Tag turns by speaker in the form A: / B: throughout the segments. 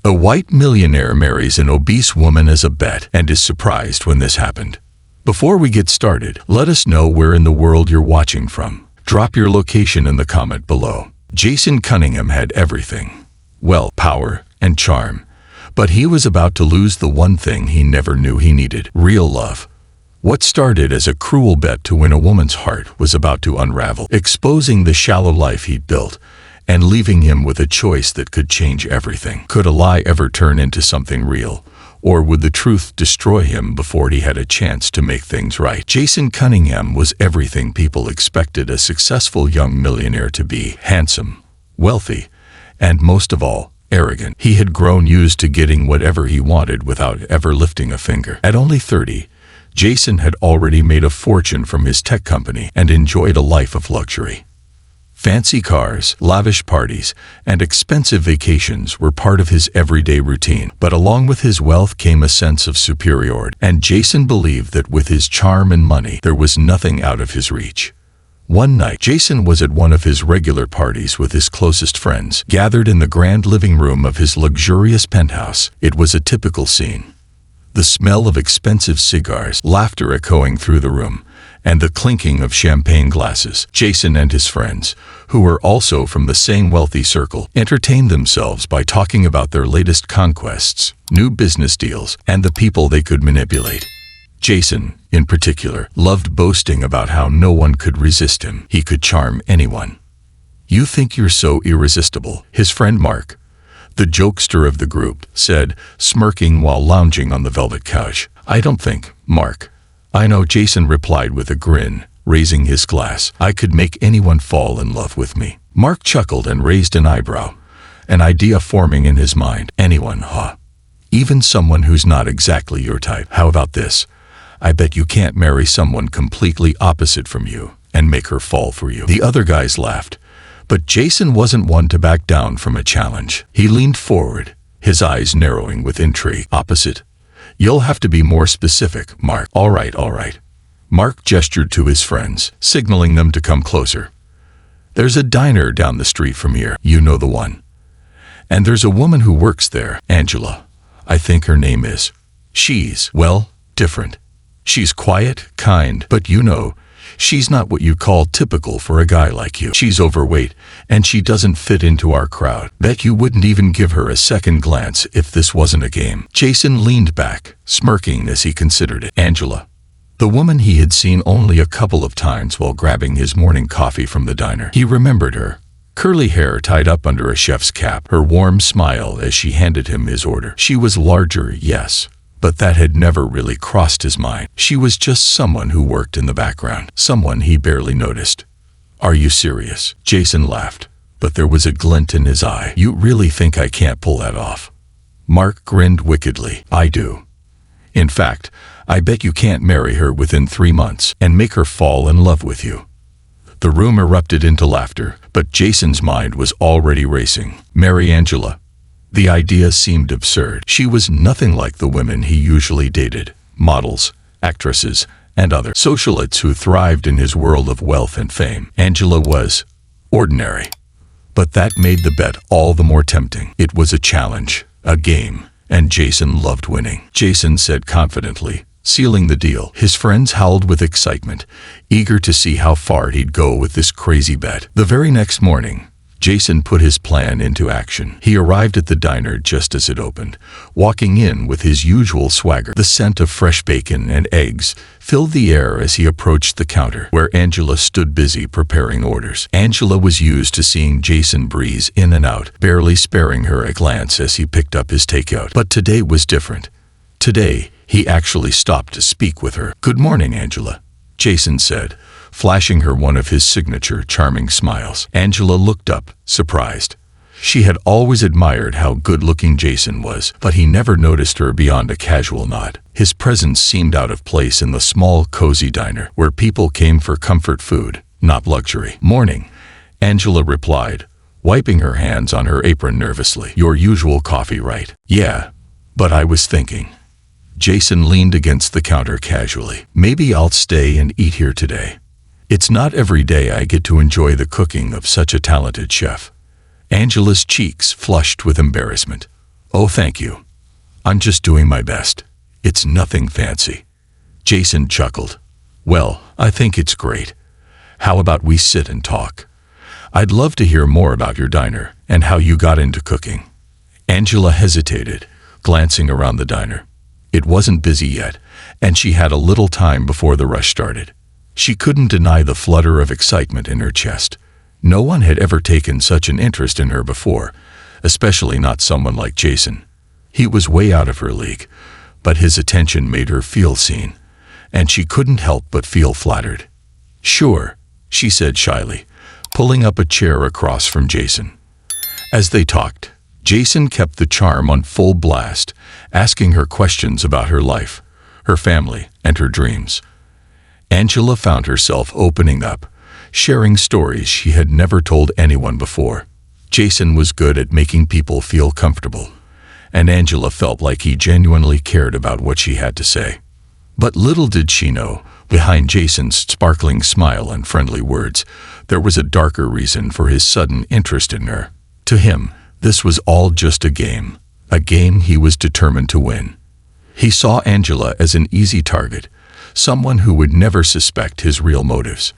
A: A white millionaire marries an obese woman as a bet and is surprised when this happened. Before we get started, let us know where in the world you're watching from. Drop your location in the comment below. Jason Cunningham had everything. Wealth, power, and charm. But he was about to lose the one thing he never knew he needed: real love. What started as a cruel bet to win a woman's heart was about to unravel, exposing the shallow life he'd built and leaving him with a choice that could change everything. Could a lie ever turn into something real? Or would the truth destroy him before he had a chance to make things right? Jason Cunningham was everything people expected a successful young millionaire to be: handsome, wealthy, and most of all, arrogant. He had grown used to getting whatever he wanted without ever lifting a finger. At only 30, Jason had already made a fortune from his tech company and enjoyed a life of luxury. Fancy cars, lavish parties, and expensive vacations were part of his everyday routine. But along with his wealth came a sense of superiority, and Jason believed that with his charm and money, there was nothing out of his reach. One night, Jason was at one of his regular parties with his closest friends, gathered in the grand living room of his luxurious penthouse. It was a typical scene. The smell of expensive cigars, laughter echoing through the room, and the clinking of champagne glasses. Jason and his friends, who were also from the same wealthy circle, entertained themselves by talking about their latest conquests, new business deals, and the people they could manipulate. Jason, in particular, loved boasting about how no one could resist him. He could charm anyone. "You think you're so irresistible," his friend Mark, the jokester of the group, said, smirking while lounging on the velvet couch. "I don't think, Mark. I know," Jason replied with a grin, raising his glass. "I could make anyone fall in love with me." Mark chuckled and raised an eyebrow, an idea forming in his mind. "Anyone, huh? Even someone who's not exactly your type? How about this? I bet you can't marry someone completely opposite from you and make her fall for you." The other guys laughed, but Jason wasn't one to back down from a challenge. He leaned forward, his eyes narrowing with intrigue. "Opposite? You'll have to be more specific, Mark." All right. Mark gestured to his friends, signaling them to come closer. "There's a diner down the street from here. You know the one. And there's a woman who works there, Angela. I think her name is. She's, well, different. She's quiet, kind, but she's not what you call typical for a guy like you. She's overweight, and she doesn't fit into our crowd. Bet you wouldn't even give her a second glance if this wasn't a game." Jason leaned back, smirking as he considered it. Angela, the woman he had seen only a couple of times while grabbing his morning coffee from the diner. He remembered her. Curly hair tied up under a chef's cap, her warm smile as she handed him his order. She was larger, yes, but that had never really crossed his mind. She was just someone who worked in the background, someone he barely noticed. "Are you serious?" Jason laughed, but there was a glint in his eye. "You really think I can't pull that off?" Mark grinned wickedly. "I do. In fact, I bet you can't marry her within 3 months and make her fall in love with you." The room erupted into laughter, but Jason's mind was already racing. Marry Angela? The idea seemed absurd. She was nothing like the women he usually dated: models, actresses, and other socialites who thrived in his world of wealth and fame. Angela was ordinary. But that made the bet all the more tempting. It was a challenge, a game, and Jason loved winning. Jason said confidently, sealing the deal. His friends howled with excitement, eager to see how far he'd go with this crazy bet. The very next morning, Jason put his plan into action. He arrived at the diner just as it opened, walking in with his usual swagger. The scent of fresh bacon and eggs filled the air as he approached the counter, where Angela stood busy preparing orders. Angela was used to seeing Jason breeze in and out, barely sparing her a glance as he picked up his takeout. But today was different. Today, he actually stopped to speak with her. "Good morning, Angela," Jason said, flashing her one of his signature charming smiles. Angela looked up, surprised. She had always admired how good-looking Jason was, but he never noticed her beyond a casual nod. His presence seemed out of place in the small, cozy diner, where people came for comfort food, not luxury. "Morning," Angela replied, wiping her hands on her apron nervously. "Your usual coffee, right?" "Yeah, but I was thinking." Jason leaned against the counter casually. "Maybe I'll stay and eat here today. It's not every day I get to enjoy the cooking of such a talented chef." Angela's cheeks flushed with embarrassment. "Oh, thank you. I'm just doing my best. It's nothing fancy." Jason chuckled. "Well, I think it's great. How about we sit and talk? I'd love to hear more about your diner and how you got into cooking." Angela hesitated, glancing around the diner. It wasn't busy yet, and she had a little time before the rush started. She couldn't deny the flutter of excitement in her chest. No one had ever taken such an interest in her before, especially not someone like Jason. He was way out of her league, but his attention made her feel seen, and she couldn't help but feel flattered. "Sure," she said shyly, pulling up a chair across from Jason. As they talked, Jason kept the charm on full blast, asking her questions about her life, her family, and her dreams. Angela found herself opening up, sharing stories she had never told anyone before. Jason was good at making people feel comfortable, and Angela felt like he genuinely cared about what she had to say. But little did she know, behind Jason's sparkling smile and friendly words, there was a darker reason for his sudden interest in her. To him, this was all just a game he was determined to win. He saw Angela as an easy target, someone who would never suspect his real motives.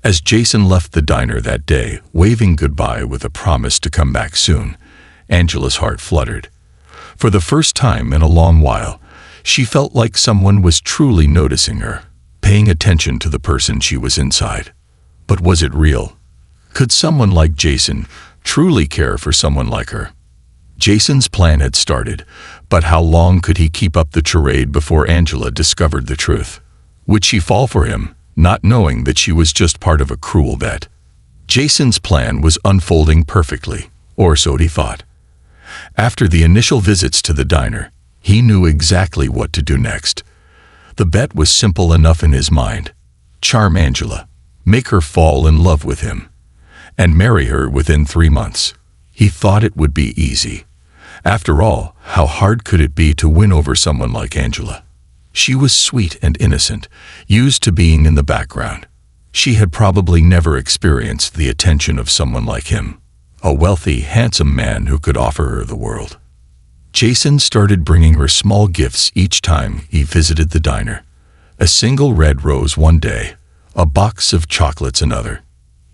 A: As Jason left the diner that day, waving goodbye with a promise to come back soon, Angela's heart fluttered. For the first time in a long while, she felt like someone was truly noticing her, paying attention to the person she was inside. But was it real? Could someone like Jason truly care for someone like her? Jason's plan had started, but how long could he keep up the charade before Angela discovered the truth? Would she fall for him, not knowing that she was just part of a cruel bet? Jason's plan was unfolding perfectly, or so he thought. After the initial visits to the diner, he knew exactly what to do next. The bet was simple enough in his mind: charm Angela, make her fall in love with him, and marry her within 3 months. He thought it would be easy. After all, how hard could it be to win over someone like Angela? She was sweet and innocent, used to being in the background. She had probably never experienced the attention of someone like him, a wealthy, handsome man who could offer her the world. Jason started bringing her small gifts each time he visited the diner. A single red rose one day, a box of chocolates another.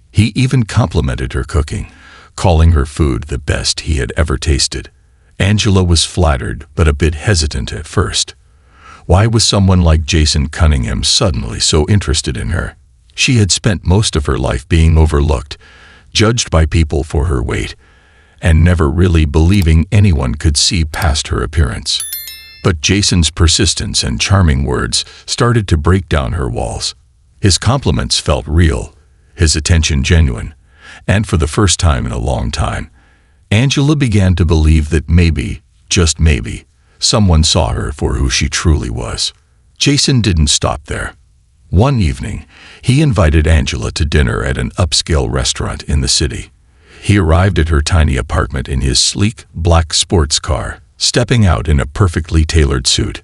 A: He even complimented her cooking, calling her food the best he had ever tasted. Angela was flattered but a bit hesitant at first. Why was someone like Jason Cunningham suddenly so interested in her? She had spent most of her life being overlooked, judged by people for her weight, and never really believing anyone could see past her appearance. But Jason's persistence and charming words started to break down her walls. His compliments felt real, his attention genuine, and for the first time in a long time, Angela began to believe that maybe, just maybe, someone saw her for who she truly was. Jason didn't stop there. One evening, he invited Angela to dinner at an upscale restaurant in the city. He arrived at her tiny apartment in his sleek, black sports car, stepping out in a perfectly tailored suit.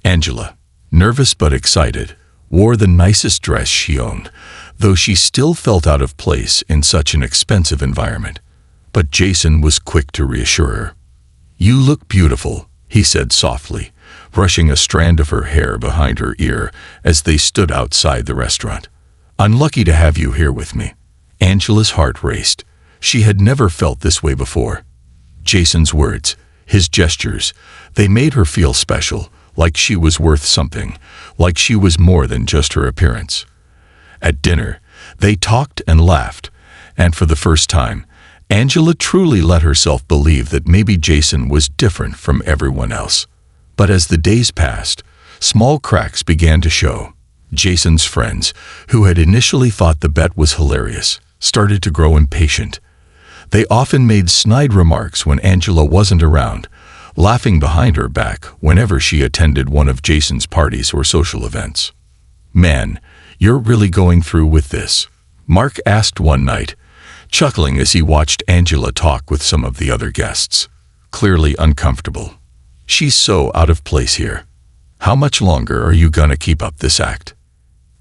A: Angela, nervous but excited, wore the nicest dress she owned, though she still felt out of place in such an expensive environment. But Jason was quick to reassure her. "You look beautiful," he said softly, brushing a strand of her hair behind her ear as they stood outside the restaurant. "I'm lucky to have you here with me." Angela's heart raced. She had never felt this way before. Jason's words, his gestures, they made her feel special, like she was worth something, like she was more than just her appearance. At dinner, they talked and laughed, and for the first time, Angela truly let herself believe that maybe Jason was different from everyone else. But as the days passed, small cracks began to show. Jason's friends, who had initially thought the bet was hilarious, started to grow impatient. They often made snide remarks when Angela wasn't around, laughing behind her back whenever she attended one of Jason's parties or social events. "Man, you're really going through with this?" Mark asked one night, chuckling as he watched Angela talk with some of the other guests, clearly uncomfortable. "She's so out of place here. How much longer are you gonna keep up this act?"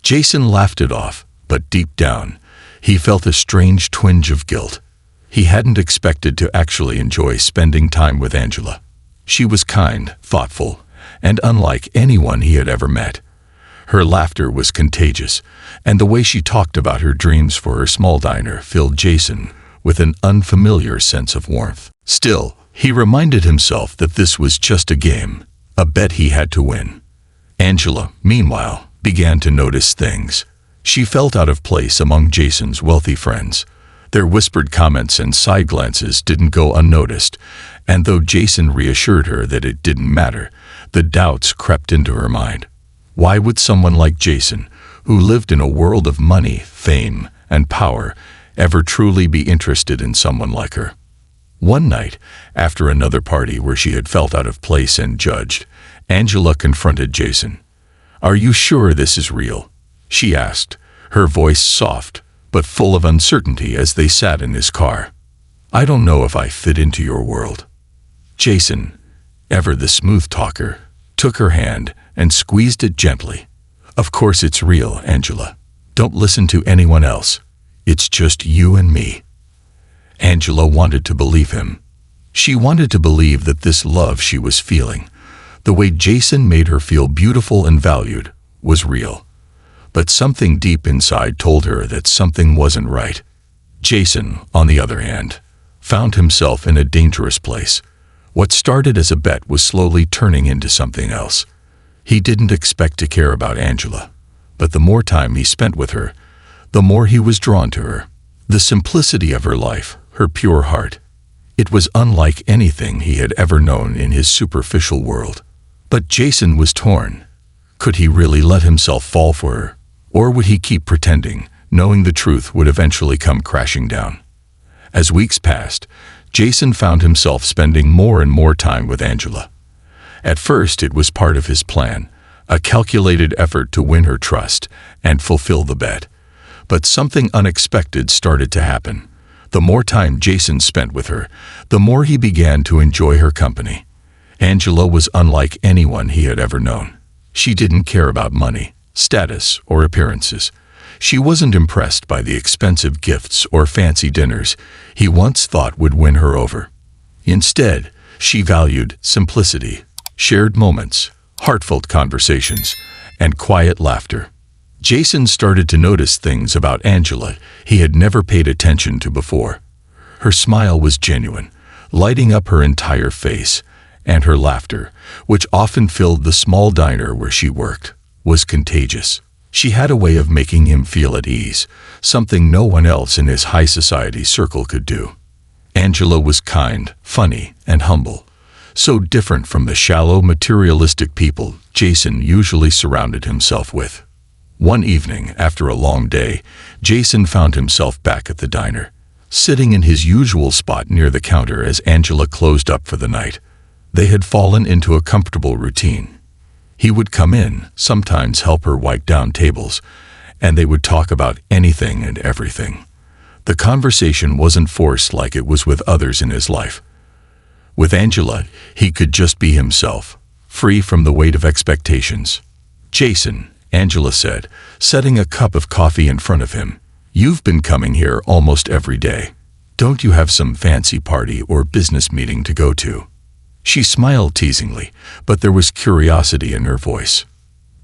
A: Jason laughed it off, but deep down, he felt a strange twinge of guilt. He hadn't expected to actually enjoy spending time with Angela. She was kind, thoughtful, and unlike anyone he had ever met. Her laughter was contagious, and the way she talked about her dreams for her small diner filled Jason with an unfamiliar sense of warmth. Still, he reminded himself that this was just a game, a bet he had to win. Angela, meanwhile, began to notice things. She felt out of place among Jason's wealthy friends. Their whispered comments and side glances didn't go unnoticed, and though Jason reassured her that it didn't matter, the doubts crept into her mind. Why would someone like Jason, who lived in a world of money, fame, and power, ever truly be interested in someone like her? One night, after another party where she had felt out of place and judged, Angela confronted Jason. "Are you sure this is real?" she asked, her voice soft but full of uncertainty as they sat in his car. "I don't know if I fit into your world." Jason, ever the smooth talker, took her hand and squeezed it gently. "Of course it's real, Angela. Don't listen to anyone else. It's just you and me." Angela wanted to believe him. She wanted to believe that this love she was feeling, the way Jason made her feel beautiful and valued, was real. But something deep inside told her that something wasn't right. Jason, on the other hand, found himself in a dangerous place. What started as a bet was slowly turning into something else. He didn't expect to care about Angela, but the more time he spent with her, the more he was drawn to her. The simplicity of her life, her pure heart. It was unlike anything he had ever known in his superficial world. But Jason was torn. Could he really let himself fall for her? Or would he keep pretending, knowing the truth would eventually come crashing down? As weeks passed, Jason found himself spending more and more time with Angela. At first, it was part of his plan, a calculated effort to win her trust and fulfill the bet. But something unexpected started to happen. The more time Jason spent with her, the more he began to enjoy her company. Angela was unlike anyone he had ever known. She didn't care about money, status, or appearances. She wasn't impressed by the expensive gifts or fancy dinners he once thought would win her over. Instead, she valued simplicity, shared moments, heartfelt conversations, and quiet laughter. Jason started to notice things about Angela he had never paid attention to before. Her smile was genuine, lighting up her entire face, and her laughter, which often filled the small diner where she worked, was contagious. She had a way of making him feel at ease, something no one else in his high society circle could do. Angela was kind, funny, and humble, so different from the shallow, materialistic people Jason usually surrounded himself with. One evening, after a long day, Jason found himself back at the diner, sitting in his usual spot near the counter as Angela closed up for the night. They had fallen into a comfortable routine. He would come in, sometimes help her wipe down tables, and they would talk about anything and everything. The conversation wasn't forced like it was with others in his life. With Angela, he could just be himself, free from the weight of expectations. "Jason," Angela said, setting a cup of coffee in front of him, "you've been coming here almost every day. Don't you have some fancy party or business meeting to go to?" She smiled teasingly, but there was curiosity in her voice.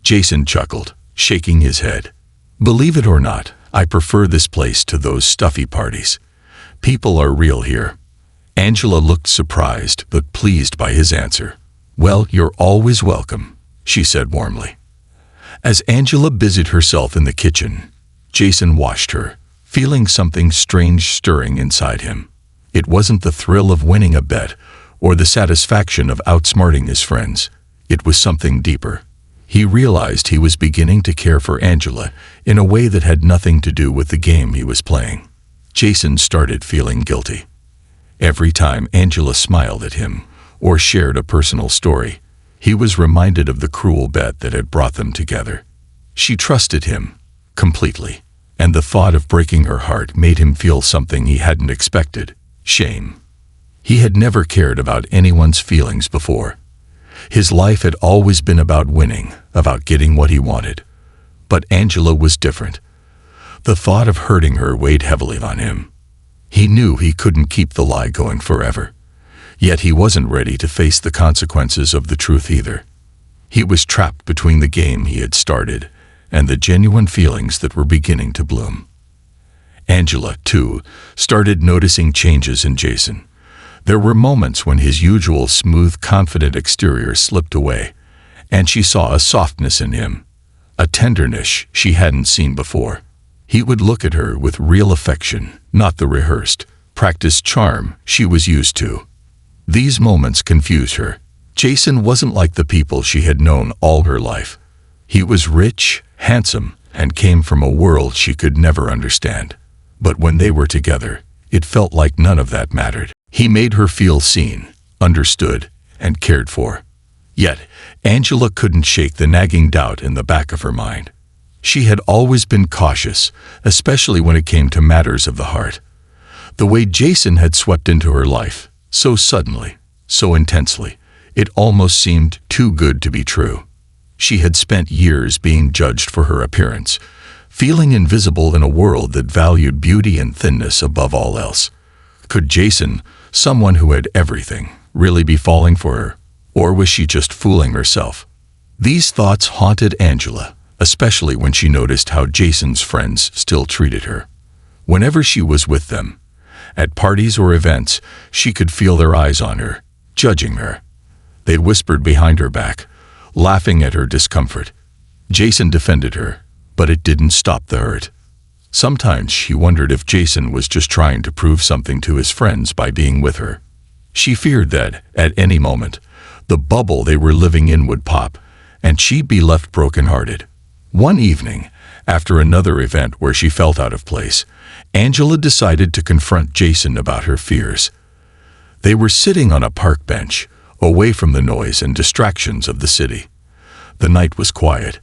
A: Jason chuckled, shaking his head. "Believe it or not, I prefer this place to those stuffy parties. People are real here." Angela looked surprised but pleased by his answer. "Well, you're always welcome," she said warmly. As Angela busied herself in the kitchen, Jason watched her, feeling something strange stirring inside him. It wasn't the thrill of winning a bet or the satisfaction of outsmarting his friends. It was something deeper. He realized he was beginning to care for Angela in a way that had nothing to do with the game he was playing. Jason started feeling guilty. Every time Angela smiled at him or shared a personal story, he was reminded of the cruel bet that had brought them together. She trusted him completely, and the thought of breaking her heart made him feel something he hadn't expected: shame. He had never cared about anyone's feelings before. His life had always been about winning, about getting what he wanted. But Angela was different. The thought of hurting her weighed heavily on him. He knew he couldn't keep the lie going forever. Yet he wasn't ready to face the consequences of the truth either. He was trapped between the game he had started and the genuine feelings that were beginning to bloom. Angela, too, started noticing changes in Jason. There were moments when his usual smooth, confident exterior slipped away, and she saw a softness in him, a tenderness she hadn't seen before. He would look at her with real affection, not the rehearsed, practiced charm she was used to. These moments confused her. Jason wasn't like the people she had known all her life. He was rich, handsome, and came from a world she could never understand. But when they were together, it felt like none of that mattered. He made her feel seen, understood, and cared for. Yet, Angela couldn't shake the nagging doubt in the back of her mind. She had always been cautious, especially when it came to matters of the heart. The way Jason had swept into her life, so suddenly, so intensely, it almost seemed too good to be true. She had spent years being judged for her appearance, feeling invisible in a world that valued beauty and thinness above all else. Could Jason, someone who had everything, really be falling for her? Or was she just fooling herself? These thoughts haunted Angela, especially when she noticed how Jason's friends still treated her. Whenever she was with them, at parties or events, she could feel their eyes on her, judging her. They'd whispered behind her back, laughing at her discomfort. Jason defended her, but it didn't stop the hurt. Sometimes she wondered if Jason was just trying to prove something to his friends by being with her. She feared that, at any moment, the bubble they were living in would pop, and she'd be left brokenhearted. One evening, after another event where she felt out of place, Angela decided to confront Jason about her fears. They were sitting on a park bench, away from the noise and distractions of the city. The night was quiet,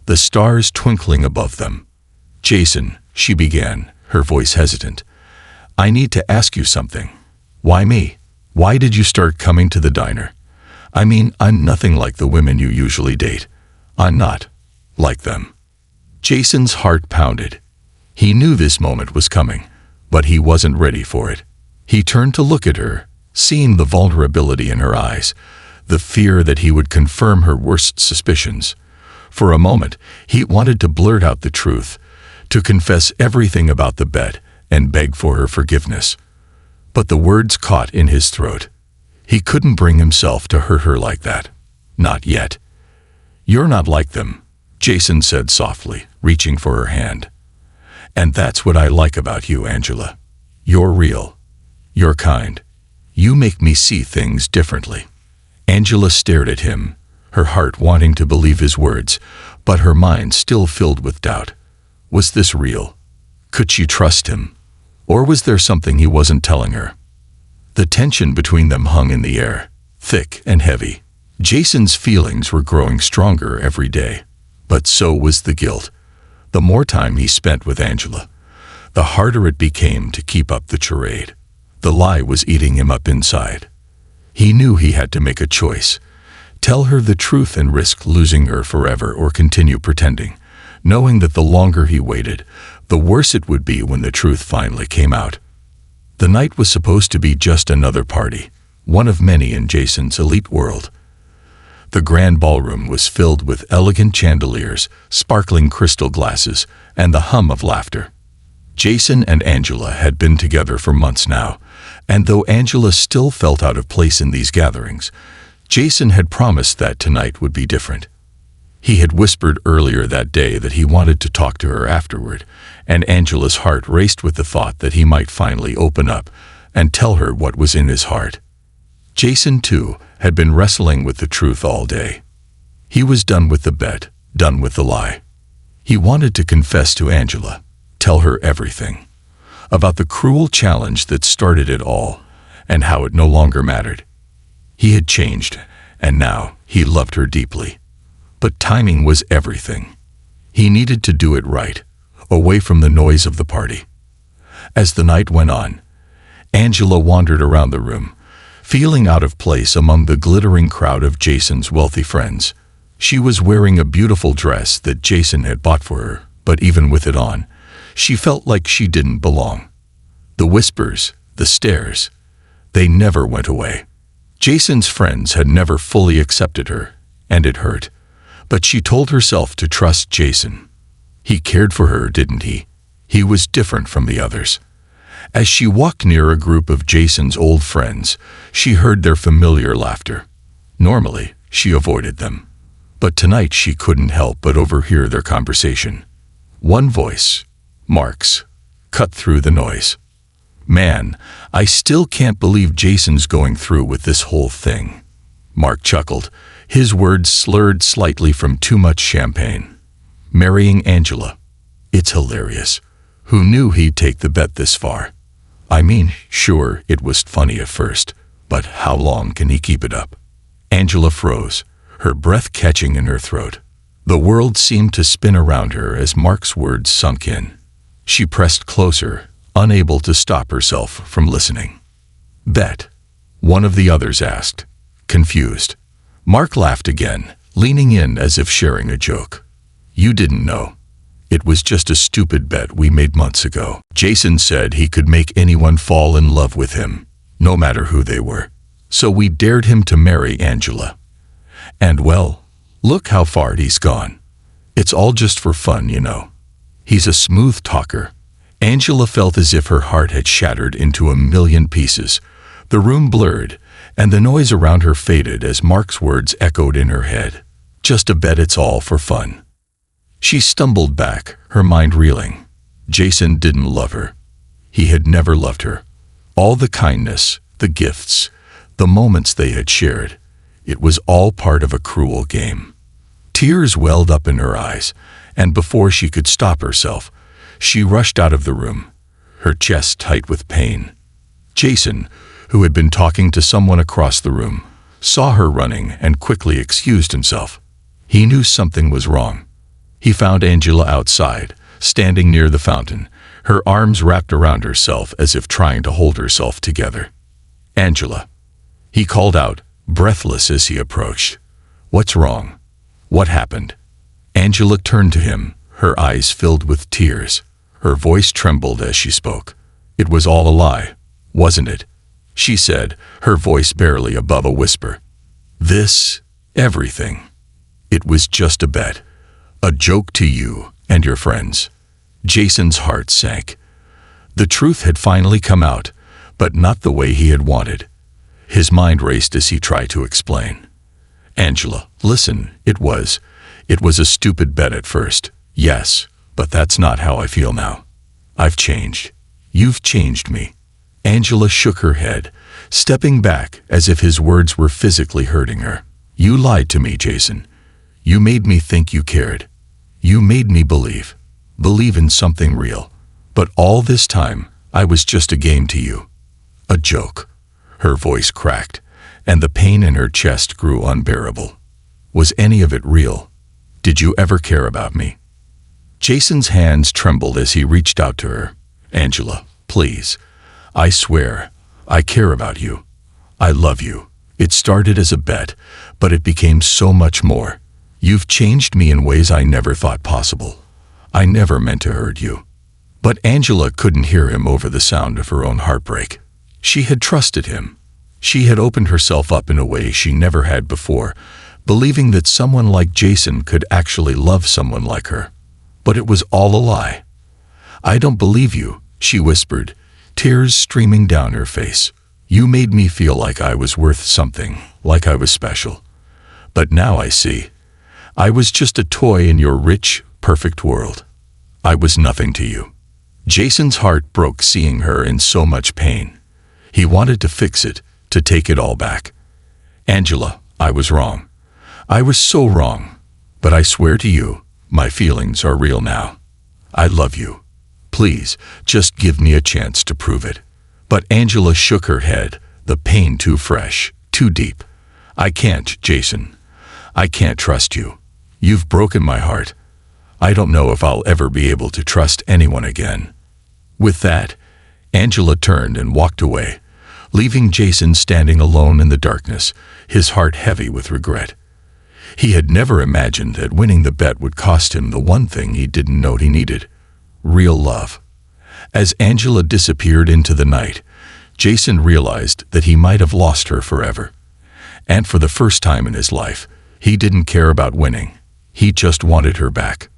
A: the stars twinkling above them. "Jason," she began, her voice hesitant, "I need to ask you something." "Why me? Why did you start coming to the diner? I mean, I'm nothing like the women you usually date. I'm not like them." Jason's heart pounded. He knew this moment was coming, but he wasn't ready for it. He turned to look at her, seeing the vulnerability in her eyes, the fear that he would confirm her worst suspicions. For a moment, he wanted to blurt out the truth, to confess everything about the bet and beg for her forgiveness. But the words caught in his throat. He couldn't bring himself to hurt her like that. Not yet. "You're not like them," Jason said softly, reaching for her hand. "And that's what I like about you, Angela. You're real. You're kind. You make me see things differently." Angela stared at him, her heart wanting to believe his words, but her mind still filled with doubt. Was this real? Could she trust him? Or was there something he wasn't telling her? The tension between them hung in the air, thick and heavy. Jason's feelings were growing stronger every day, but so was the guilt. The more time he spent with Angela, the harder it became to keep up the charade. The lie was eating him up inside. He knew he had to make a choice. Tell her the truth and risk losing her forever, or continue pretending, knowing that the longer he waited, the worse it would be when the truth finally came out. The night was supposed to be just another party, one of many in Jason's elite world. The grand ballroom was filled with elegant chandeliers, sparkling crystal glasses, and the hum of laughter. Jason and Angela had been together for months now, and though Angela still felt out of place in these gatherings, Jason had promised that tonight would be different. He had whispered earlier that day that he wanted to talk to her afterward, and Angela's heart raced with the thought that he might finally open up and tell her what was in his heart. Jason, too, had been wrestling with the truth all day. He was done with the bet, done with the lie. He wanted to confess to Angela, tell her everything, about the cruel challenge that started it all, and how it no longer mattered. He had changed, and now he loved her deeply. But timing was everything. He needed to do it right, away from the noise of the party. As the night went on, Angela wandered around the room, feeling out of place among the glittering crowd of Jason's wealthy friends. She was wearing a beautiful dress that Jason had bought for her, but even with it on, she felt like she didn't belong. The whispers, the stares, they never went away. Jason's friends had never fully accepted her, and it hurt. But she told herself to trust Jason. He cared for her, didn't he? He was different from the others. As she walked near a group of Jason's old friends, she heard their familiar laughter. Normally, she avoided them. But tonight she couldn't help but overhear their conversation. One voice, Mark's, cut through the noise. "Man, I still can't believe Jason's going through with this whole thing." Mark chuckled, his words slurred slightly from too much champagne. "Marrying Angela. It's hilarious. Who knew he'd take the bet this far? I mean, sure, it was funny at first, but how long can he keep it up?" Angela froze, her breath catching in her throat. The world seemed to spin around her as Mark's words sunk in. She pressed closer, unable to stop herself from listening. "Bet?" one of the others asked, confused. Mark laughed again, leaning in as if sharing a joke. "You didn't know. It was just a stupid bet we made months ago. Jason said he could make anyone fall in love with him, no matter who they were. So we dared him to marry Angela. And well, look how far he's gone. It's all just for fun, you know. He's a smooth talker." Angela felt as if her heart had shattered into a million pieces. The room blurred, and the noise around her faded as Mark's words echoed in her head. "Just a bet, it's all for fun." She stumbled back, her mind reeling. Jason didn't love her. He had never loved her. All the kindness, the gifts, the moments they had shared, it was all part of a cruel game. Tears welled up in her eyes, and before she could stop herself, she rushed out of the room, her chest tight with pain. Jason, who had been talking to someone across the room, saw her running and quickly excused himself. He knew something was wrong. He found Angela outside, standing near the fountain, her arms wrapped around herself as if trying to hold herself together. "Angela," he called out, breathless as he approached. "What's wrong? What happened?" Angela turned to him, her eyes filled with tears. Her voice trembled as she spoke. "It was all a lie, wasn't it?" she said, her voice barely above a whisper. Everything. It was just a bet. A joke to you and your friends." Jason's heart sank. The truth had finally come out, but not the way he had wanted. His mind raced as he tried to explain. "Angela, listen, it was a stupid bet at first, yes, but that's not how I feel now. I've changed. You've changed me." Angela shook her head, stepping back as if his words were physically hurting her. "You lied to me, Jason. You made me think you cared. You made me believe in something real. But all this time, I was just a game to you. A joke." Her voice cracked, and the pain in her chest grew unbearable. "Was any of it real? Did you ever care about me?" Jason's hands trembled as he reached out to her. "Angela, please. I swear, I care about you. I love you. It started as a bet, but it became so much more. You've changed me in ways I never thought possible. I never meant to hurt you." But Angela couldn't hear him over the sound of her own heartbreak. She had trusted him. She had opened herself up in a way she never had before, believing that someone like Jason could actually love someone like her. But it was all a lie. "I don't believe you," she whispered, tears streaming down her face. "You made me feel like I was worth something, like I was special. But now I see. I was just a toy in your rich, perfect world. I was nothing to you." Jason's heart broke seeing her in so much pain. He wanted to fix it, to take it all back. "Angela, I was wrong. I was so wrong. But I swear to you, my feelings are real now. I love you. Please, just give me a chance to prove it." But Angela shook her head, the pain too fresh, too deep. "I can't, Jason. I can't trust you. You've broken my heart. I don't know if I'll ever be able to trust anyone again." With that, Angela turned and walked away, leaving Jason standing alone in the darkness, his heart heavy with regret. He had never imagined that winning the bet would cost him the one thing he didn't know he needed: real love. As Angela disappeared into the night, Jason realized that he might have lost her forever. And for the first time in his life, he didn't care about winning. He just wanted her back.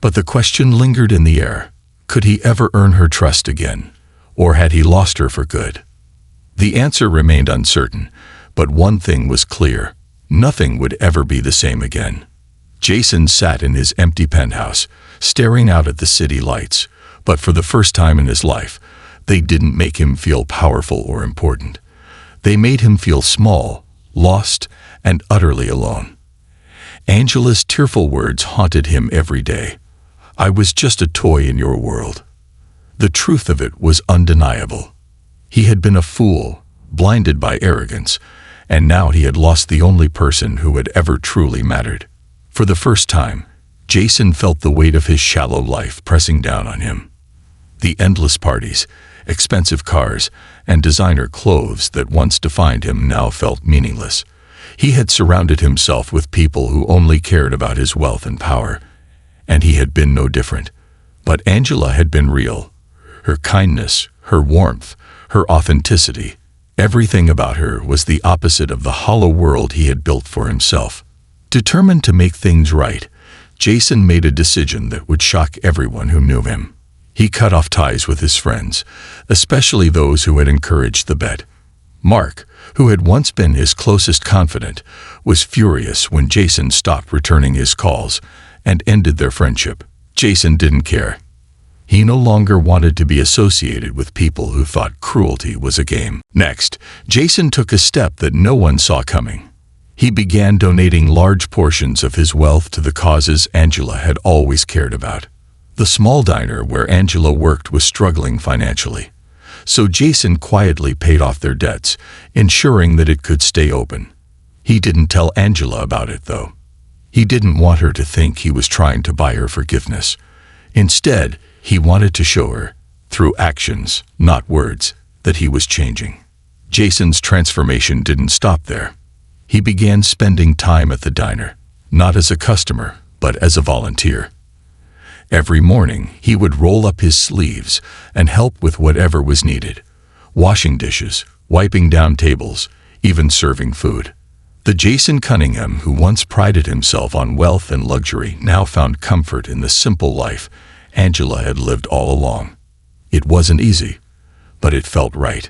A: But the question lingered in the air. Could he ever earn her trust again? Or had he lost her for good? The answer remained uncertain, but one thing was clear. Nothing would ever be the same again. Jason sat in his empty penthouse, staring out at the city lights, but for the first time in his life, they didn't make him feel powerful or important. They made him feel small, lost, and utterly alone. Angela's tearful words haunted him every day. "I was just a toy in your world." The truth of it was undeniable. He had been a fool, blinded by arrogance, and now he had lost the only person who had ever truly mattered. For the first time, Jason felt the weight of his shallow life pressing down on him. The endless parties, expensive cars, and designer clothes that once defined him now felt meaningless. He had surrounded himself with people who only cared about his wealth and power, and he had been no different. But Angela had been real. Her kindness, her warmth, her authenticity, everything about her was the opposite of the hollow world he had built for himself. Determined to make things right, Jason made a decision that would shock everyone who knew him. He cut off ties with his friends, especially those who had encouraged the bet. Mark, who had once been his closest confidant, was furious when Jason stopped returning his calls and ended their friendship. Jason didn't care. He no longer wanted to be associated with people who thought cruelty was a game. Next, Jason took a step that no one saw coming. He began donating large portions of his wealth to the causes Angela had always cared about. The small diner where Angela worked was struggling financially, so Jason quietly paid off their debts, ensuring that it could stay open. He didn't tell Angela about it, though. He didn't want her to think he was trying to buy her forgiveness. Instead, he wanted to show her, through actions, not words, that he was changing. Jason's transformation didn't stop there. He began spending time at the diner, not as a customer, but as a volunteer. Every morning, he would roll up his sleeves and help with whatever was needed, washing dishes, wiping down tables, even serving food. The Jason Cunningham who once prided himself on wealth and luxury now found comfort in the simple life Angela had lived all along. It wasn't easy, but it felt right.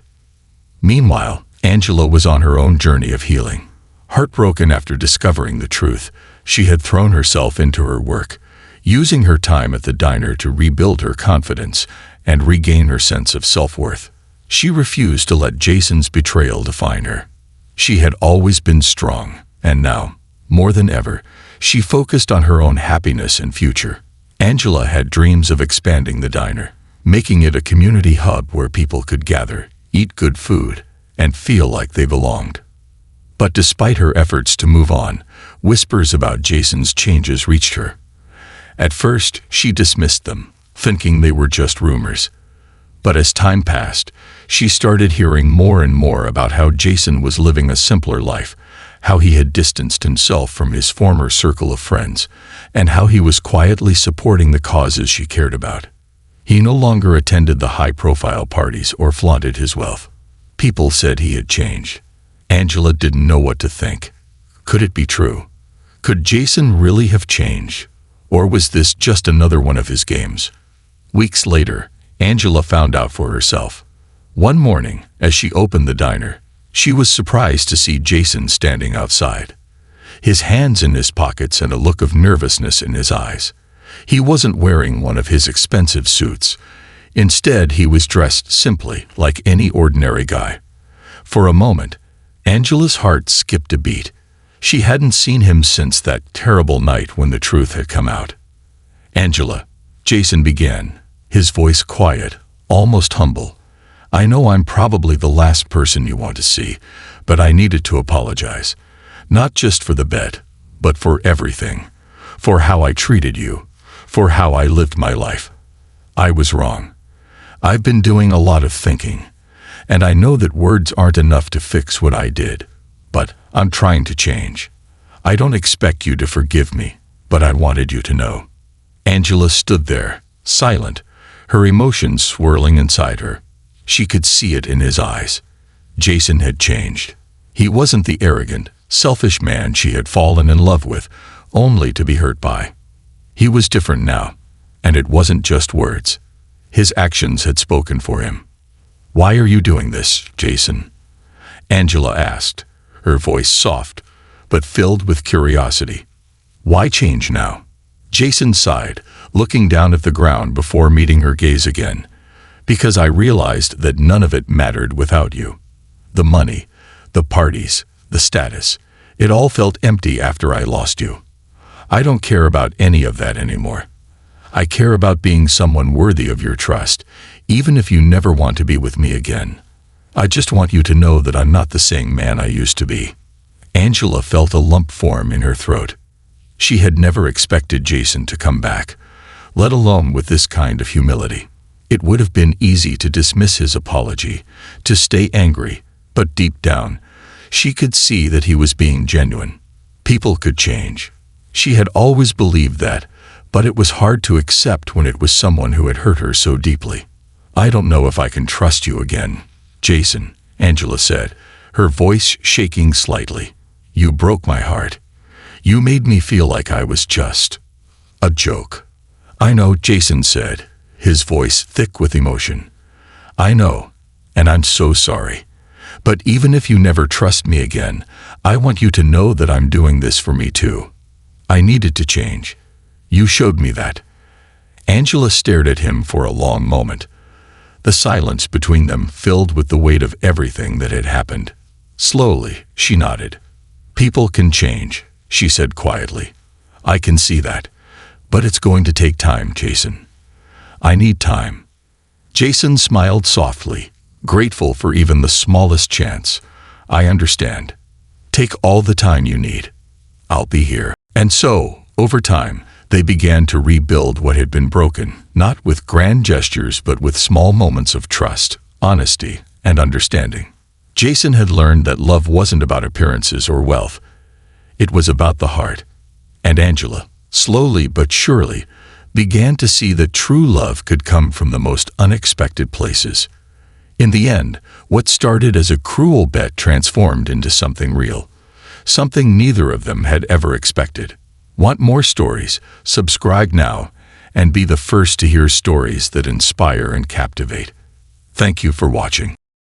A: Meanwhile, Angela was on her own journey of healing. Heartbroken after discovering the truth, she had thrown herself into her work, using her time at the diner to rebuild her confidence and regain her sense of self-worth. She refused to let Jason's betrayal define her. She had always been strong, and now, more than ever, she focused on her own happiness and future. Angela had dreams of expanding the diner, making it a community hub where people could gather, eat good food, and feel like they belonged. But despite her efforts to move on, whispers about Jason's changes reached her. At first, she dismissed them, thinking they were just rumors. But as time passed, she started hearing more and more about how Jason was living a simpler life, how he had distanced himself from his former circle of friends, and how he was quietly supporting the causes she cared about. He no longer attended the high-profile parties or flaunted his wealth. People said he had changed. Angela didn't know what to think. Could it be true? Could Jason really have changed? Or was this just another one of his games? Weeks later, Angela found out for herself. One morning, as she opened the diner, she was surprised to see Jason standing outside, his hands in his pockets and a look of nervousness in his eyes. He wasn't wearing one of his expensive suits. Instead, he was dressed simply, like any ordinary guy. For a moment, Angela's heart skipped a beat. She hadn't seen him since that terrible night when the truth had come out. "Angela," Jason began, his voice quiet, almost humble. "I know I'm probably the last person you want to see, but I needed to apologize. Not just for the bet, but for everything. For how I treated you. For how I lived my life. I was wrong. I've been doing a lot of thinking, and I know that words aren't enough to fix what I did, but I'm trying to change. I don't expect you to forgive me, but I wanted you to know." Angela stood there, silent, her emotions swirling inside her. She could see it in his eyes. Jason had changed. He wasn't the arrogant, selfish man she had fallen in love with, only to be hurt by. He was different now, and it wasn't just words. His actions had spoken for him. "Why are you doing this, Jason?" Angela asked, her voice soft, but filled with curiosity. "Why change now?" Jason sighed, looking down at the ground before meeting her gaze again. "Because I realized that none of it mattered without you. The money, the parties, the status, it all felt empty after I lost you. I don't care about any of that anymore. I care about being someone worthy of your trust, even if you never want to be with me again. I just want you to know that I'm not the same man I used to be." Angela felt a lump form in her throat. She had never expected Jason to come back, let alone with this kind of humility. It would have been easy to dismiss his apology, to stay angry, but deep down, she could see that he was being genuine. People could change. She had always believed that, but it was hard to accept when it was someone who had hurt her so deeply. "I don't know if I can trust you again, Jason," Angela said, her voice shaking slightly. "You broke my heart. You made me feel like I was just a joke." "I know," Jason said, his voice thick with emotion. "I know, and I'm so sorry. But even if you never trust me again, I want you to know that I'm doing this for me too. I needed to change. You showed me that." Angela stared at him for a long moment, the silence between them filled with the weight of everything that had happened. Slowly, she nodded. "People can change," she said quietly. "I can see that. But it's going to take time, Jason. I need time." Jason smiled softly, grateful for even the smallest chance. "I understand. Take all the time you need. I'll be here." And so, over time, they began to rebuild what had been broken, not with grand gestures but with small moments of trust, honesty, and understanding. Jason had learned that love wasn't about appearances or wealth. It was about the heart. And Angela, slowly but surely, began to see that true love could come from the most unexpected places. In the end, what started as a cruel bet transformed into something real, something neither of them had ever expected. Want more stories? Subscribe now and be the first to hear stories that inspire and captivate. Thank you for watching.